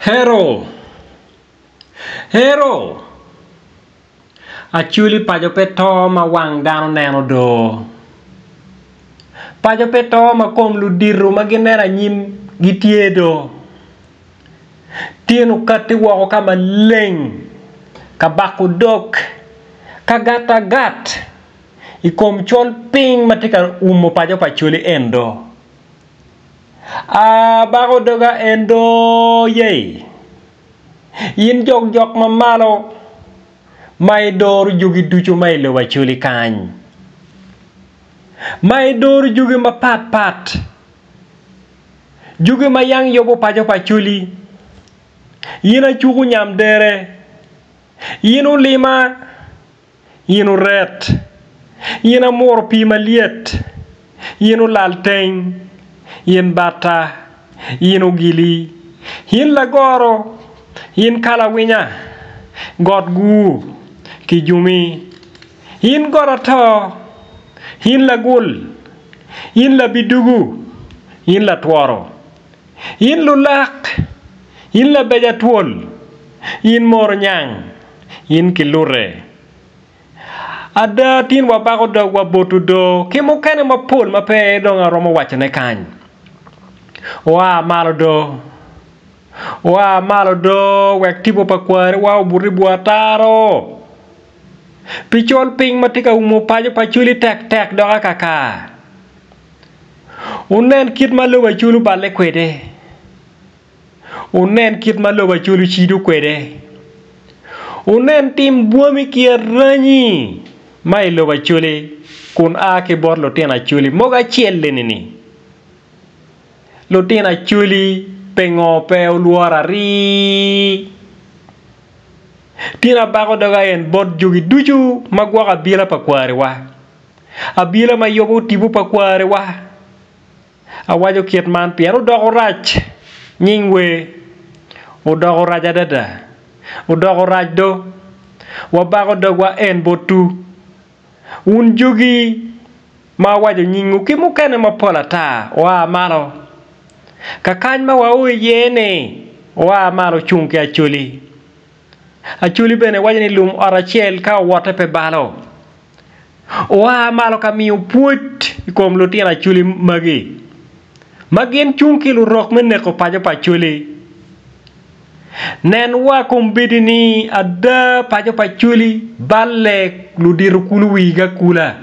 Hero. Hero. Achuli pajo peto ma wang dano neno do. Pajo peto ma kom ludiru ma ginera nyim gitiedo. Tienu kati wako kama leng. Kabaku dok. Kagata gat. Ikom chol ping matika umo pajo pachuli endo. Bako doga endo yey. Yin jok mamalo. Mai dor jugi ducu mai lo wachuli kany. Mai dor jugi ma pat. Jugi ma yang yobo pajo pachuli. Yina chuku nyam dere. Yinu lima. Yinu ret. Yina mor pi maliet. Yinu lalteng. Yin bata. Yinu gili. Yin lagoro. Yin kalawinya. God gu. Kijumi. Yin gorato. Yin lagul. Yin la bidugu. Yin la tuaro. Yin lulak. Yin la bejatuol. Yin mornyang. Yin kilure. Ada tin wabako do wabotu do. Kimo kene mapul mape do nga romo wachane kany. Malo do. Wek tipo pakwari. Buri buataro. Pichol ping matika umo pajo pachuli tek doga kaka. Unen kit malo wachulu bale kwede. Unen kit malo wachulu chidu kwede. Unen tim buami kia ranyi. Mai lo wachuli. Kun ke bor lo tena chuli. Moga chielle nini. Lo tena chuli. Pengo peo luara ri. Tina bako daga en bot jugi ducu magwa abila pakware wa. Abila ma yobo tibu pakware wa. Awajo kiet man piero dogo rach. Nyingwe. Udogo rach adada. Udogo rach do. Wabako dagwa en botu. Un jugi. Ma wajo nyingu kimukene mapola ta. Malo. Kakany ma wawe yene. Malo chunke achuli. Achuli bene wajani lum orachiel ka wate pe balo. Malo kamiyo puot ikom lutien achuli magi. Magien chunki lurok meneko pajo pachuli. Nen kumbidi ni ada pajo pachuli bale ludiru kulu wiga kula.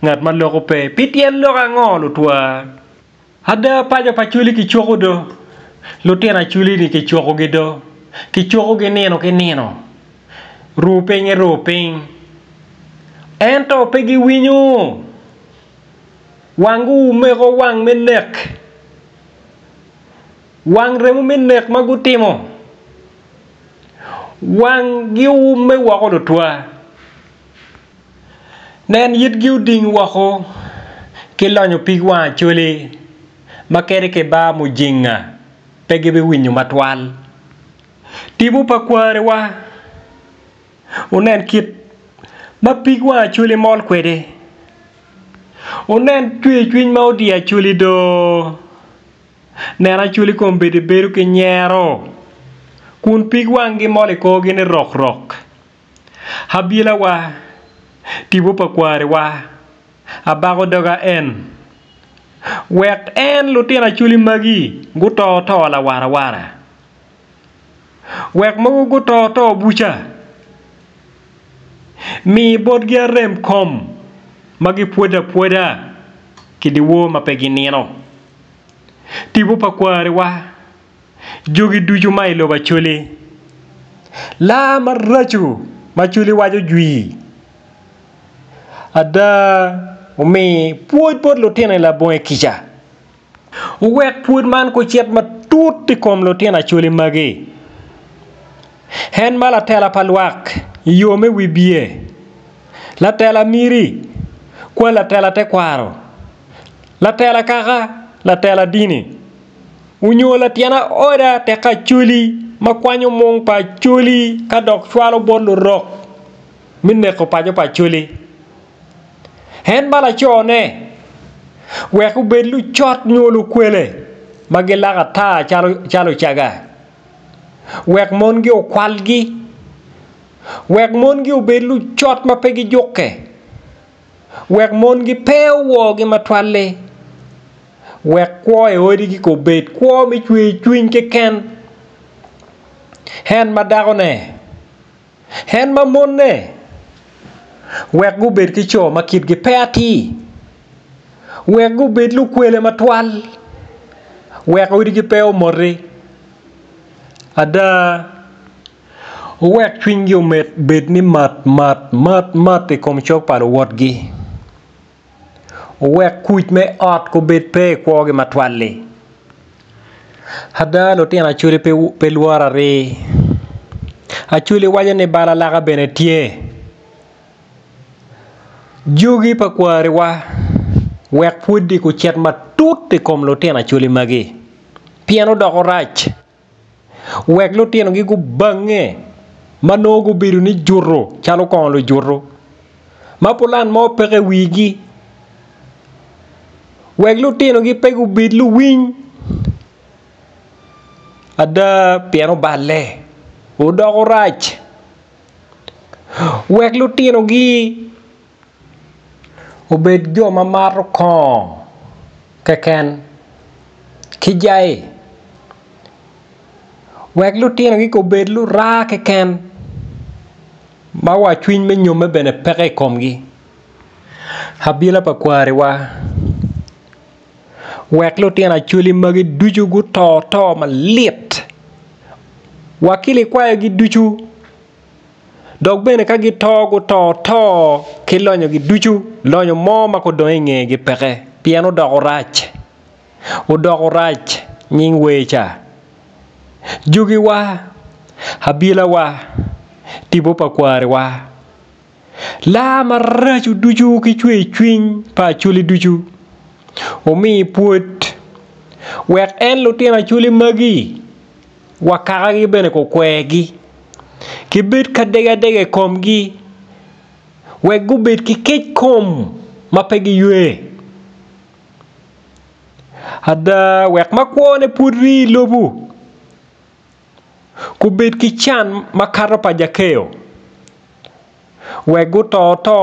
Ngat man loko pe. Pitien loka ngolu tua. Ada pajo pachuli kichoko do. Lutien achuli ni kichoko gido. Kichoko geneno. Ruping. Ento pegi winyo. Wangu meko wang menek. Wang remu menek magutimo. Wang giu me wako do tua. Nen yit giu ding wako. Kilonyo pigwa chuli. Makere ke ba mujinga. Pegi be winyo matwal. Tibu pakware wa. Unen kit mapigwa chuli mol kwede. Unen chwin maudi chuli do. Nena chuli kombede beru ke nyero. Kun pigwa ngi mole ko gine rok. Habila wa. Tibu pakware wa. Abago doga en. Wek en lutina chuli magi. Guto la wara. Wek magu guto bucha. Mi bot gia rem kom. Magi pueda. Kidiwo mapegi nino. Tibu pakware wa. Jogi duju mai lo bachuli. La marachu. Machuli wajo jui. Ada. Umi puot lo tena la boe kicha. Wek puot man ko chiet matut tikom lo tena chuli magi. Hen mala tela palwak. Yome wibie. La tela miri. Kwa la tela tekwaro. La tela kaka. La tela dini. Unyo la tiana oda teka chuli. Makwanyo mong pa chuli. Kadok chwalo bolu rok. Minne ko pajo pa chuli. Hen bala chone. Weku bedlu chot nyolu kwele. Magelaga ta chalo chaga. wek mon gi okwal gi, wek mon gi obed lu chot ma pe gi joke, wek mon gi pe wo gi matwalle, wek kwo e odi gi ko bed kwo mi chwe chuny ke ken, hen ma dago ne, hen ma mon ne, wek gu bed ki cho ma kit gi pe ati, wek gu bed lu kwele matwal, wek odi gi pe omorri, ada wek chuny gi omet bed ni mat e kom chok palo wot gi, wek kuch me ot ko bed pe kwo gi matwalle, ada lo tien achuli pe luara re, achuli waja ni bala laka bene tie, jugi pa kwari wa, wek pudi ku chet matut e kom lo tien achuli magi, piano doko rach, wek lo tien gi ku bange, manogu biru ni jurro, chalo kon lo jurro, mapulan mo peke wigi, wek lu tino gi pegu bid lu winy, ada piano balle, udoko rach, wek lu tino gi obed jo ma maro kon keken kijai, wek lu tino gi ko bed lu ra keken ma wa chuny me nyome bene peke kom gi, habila pa kware wa, wek lu tien achuli magi duchu gu to ma liet, wakili kwayo gi duchu, dok bene ka gi to gu to ki lonyo gi duchu, lonyo mo ma ko do inge gi peke, piano doko rach, udoko rach nying wecha, jugi wa, habila wa, tibo pa kware wa, la marachu duchu ki chwe chuny pa achuli duchu, omi puot, wek en lu tien achuli magi, wakaka gi bene ko kwe gi, ki bed ka dege kom gi, wek gu bed ki kech kom ma pe gi ywe, ada wek ma kwone pudri lobu, ku bed ki chan ma karo pa jakeo, wek gu to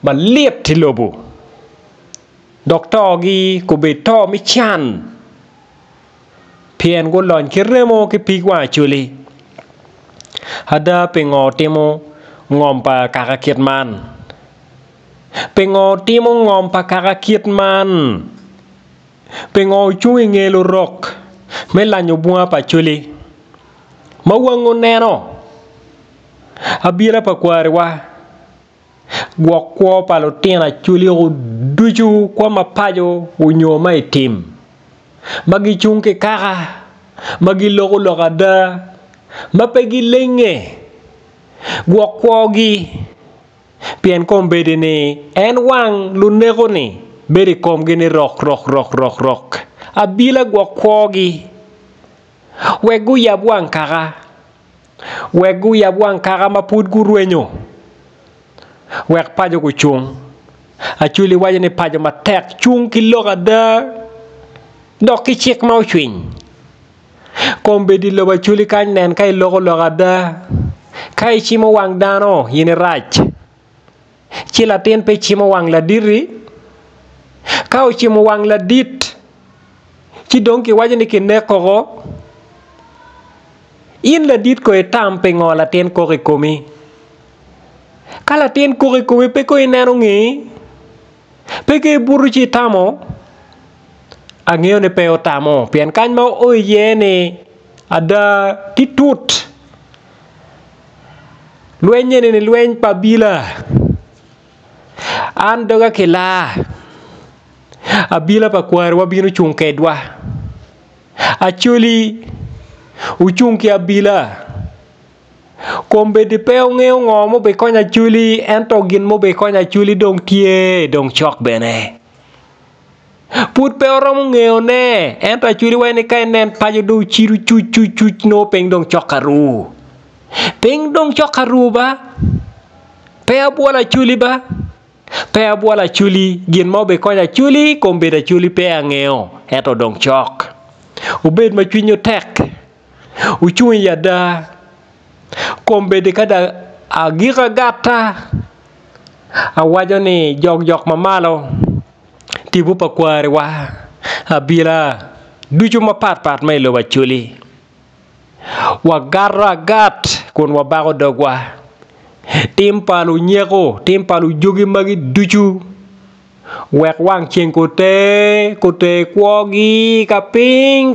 ma liet ti lobu, doktor gi ku bed to mi chan, pien gu lony ki remo ki pig wa chuli, ada pengo timo ngom pa kaka kiet man, pengo timo ngom pa kaka kiet man, pengo chui ngelo rok, me lanyo bunga pa chuli, mawango neno, abila pa kware wa, gwok kwo palo tien achuli u duchu kwa mapajo unyoma itim, magi chung ke kaka, magi loka da, mapegi lenge, gwok kwo gi, pien kom bede ni, en wang lu nego ni, bede kom gini rok, abila gwok kwo gi, wek gu yab wang kaka, wek gu yab wang kaka mapud gu ruenyo, wek pajo gu chung, achuli waja ni pajo matek, chung ki loka da, dok ki chik mau chwiny, kom bedi loba chuli kany nen kai loka da, kai chimo wang dano yini rach, chila ten pe chimo wang la diri, kao chimo wang la dit, chidong ki waja ni ki nekogo, in la dit ko etam pe ngo la ten kore komi, kala ten kore komi pe ko ineno ngi, pe ke buru chi tamo, angeo ne pe otamo, pian kany ma oye ne, ada titut, luenye ne lueny pa bila, an doga kila, abila pa kware wabino chung kedwa, achuli uchung ki abila, kombe di pe ngeo ngomo be konya chuli, ento gin mo be konya chuli dong tie, dong chok bene, put pe oromo ngeo ne, ento achuli wane kai nen pajo do chiru chuch no peng dong chok karu ba, pe abuala chuli ba, pe abuala chuli, gin mo be konya chuli, kombe da chuli pe angeo, eto dong chok, ubed ma chwinyo tek, Ucung yada kombe de kada agira gata awajo ni jog mamalo tibu pakware wa abila duju mapat mai lo wachuli wa garra gat kon wa bago dogwa timpalu nyego timpalu jogi magi duju wek wang chien kote kwogi kaping